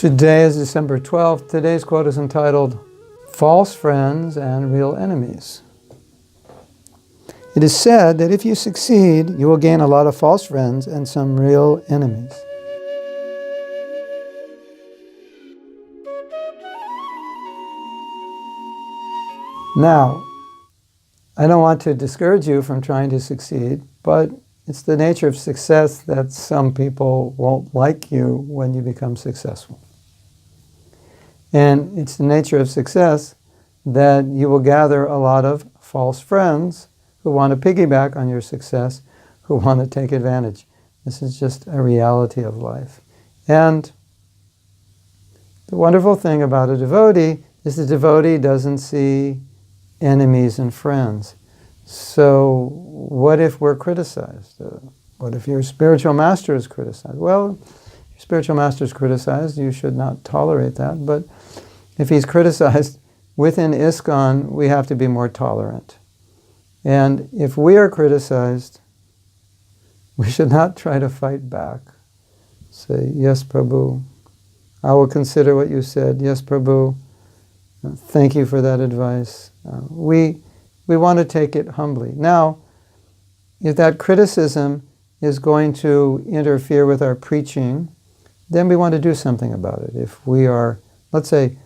Today is December 12th. Today's quote is entitled, "False Friends and Real Enemies." It is said that if you succeed, you will gain a lot of false friends and some real enemies. Now, I don't want to discourage you from trying to succeed, but it's the nature of success that some people won't like you when you become successful. And it's the nature of success that you will gather a lot of false friends who want to piggyback on your success, who want to take advantage. This is just a reality of life. And the wonderful thing about a devotee is the devotee doesn't see enemies and friends. So what if we're criticized? What if your spiritual master is criticized? Well, if your spiritual master is criticized, you should not tolerate that. But if he's criticized within ISKCON, we have to be more tolerant. And if we are criticized, we should not try to fight back. Say, "Yes, Prabhu, I will consider what you said. Yes, Prabhu, thank you for that advice." We want to take it humbly. Now, if that criticism is going to interfere with our preaching, then we want to do something about it. If we are, let's say,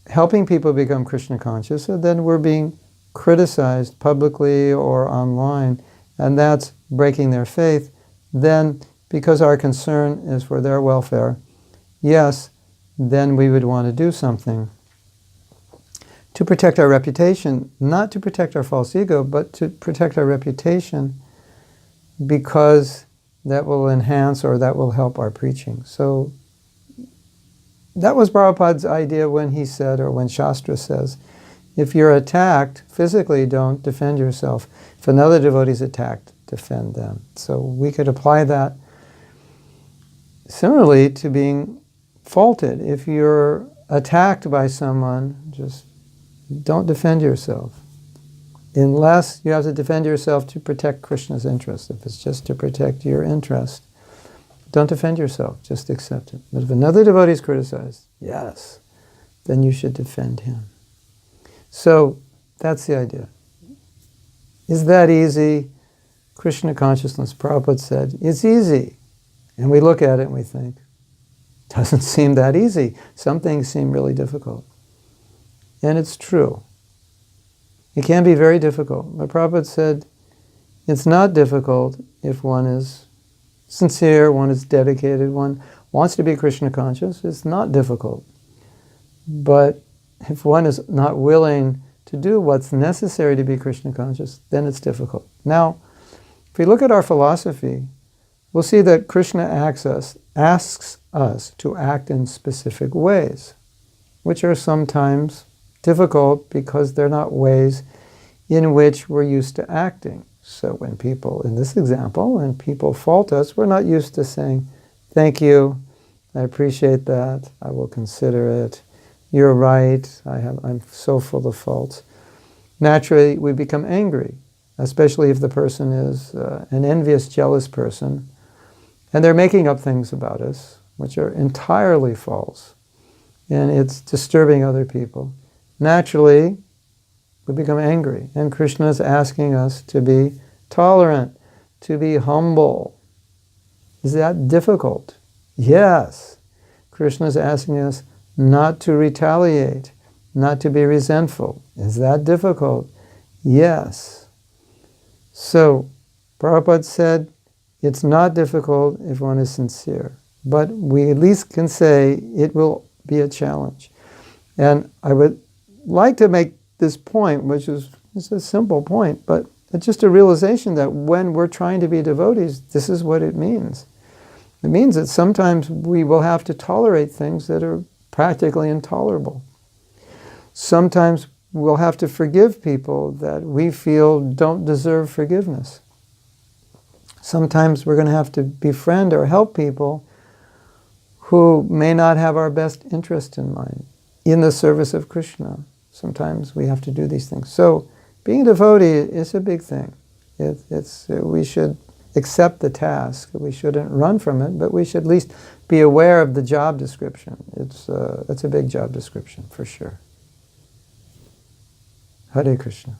helping people become Krishna conscious, then we're being criticized publicly or online, and that's breaking their faith, then because our concern is for their welfare, yes, then we would want to do something to protect our reputation, not to protect our false ego, but to protect our reputation, because that will enhance or that will help our preaching. So that was Prabhupada's idea when he said, or when Shastra says, if you're attacked physically, don't defend yourself. If another devotee is attacked, defend them. So we could apply that similarly to being faulted. If you're attacked by someone, just don't defend yourself. Unless you have to defend yourself to protect Krishna's interest. If it's just to protect your interest, don't defend yourself, just accept it. But if another devotee is criticized, yes, then you should defend him. So that's the idea. Is that easy? Krishna consciousness, Prabhupada said, it's easy. And we look at it and we think, doesn't seem that easy. Some things seem really difficult. And it's true. It can be very difficult. But Prabhupada said, it's not difficult if one is sincere, one is dedicated, one wants to be Krishna conscious. It's not difficult. But if one is not willing to do what's necessary to be Krishna conscious, then it's difficult. Now, if we look at our philosophy, we'll see that Krishna asks us to act in specific ways, which are sometimes difficult because they're not ways in which we're used to acting. So when people, in this example, when people fault us, we're not used to saying, "Thank you, I appreciate that, I will consider it, you're right, I'm so full of faults." Naturally, we become angry, especially if the person is an envious, jealous person, and they're making up things about us, which are entirely false, and it's disturbing other people. Naturally, we become angry, and Krishna is asking us to be tolerant, to be humble. Is that difficult? Yes. Krishna is asking us not to retaliate, not to be resentful. Is that difficult? Yes. So, Prabhupada said, it's not difficult if one is sincere, but we at least can say it will be a challenge. And I would like to make this point, which is a simple point, but it's just a realization that when we're trying to be devotees, this is what it means. It means that sometimes we will have to tolerate things that are practically intolerable. Sometimes we'll have to forgive people that we feel don't deserve forgiveness. Sometimes we're going to have to befriend or help people who may not have our best interest in mind in the service of Krishna. Sometimes we have to do these things. So being a devotee is a big thing. We should accept the task. We shouldn't run from it, but we should at least be aware of the job description. It's a big job description, for sure. Hare Krishna.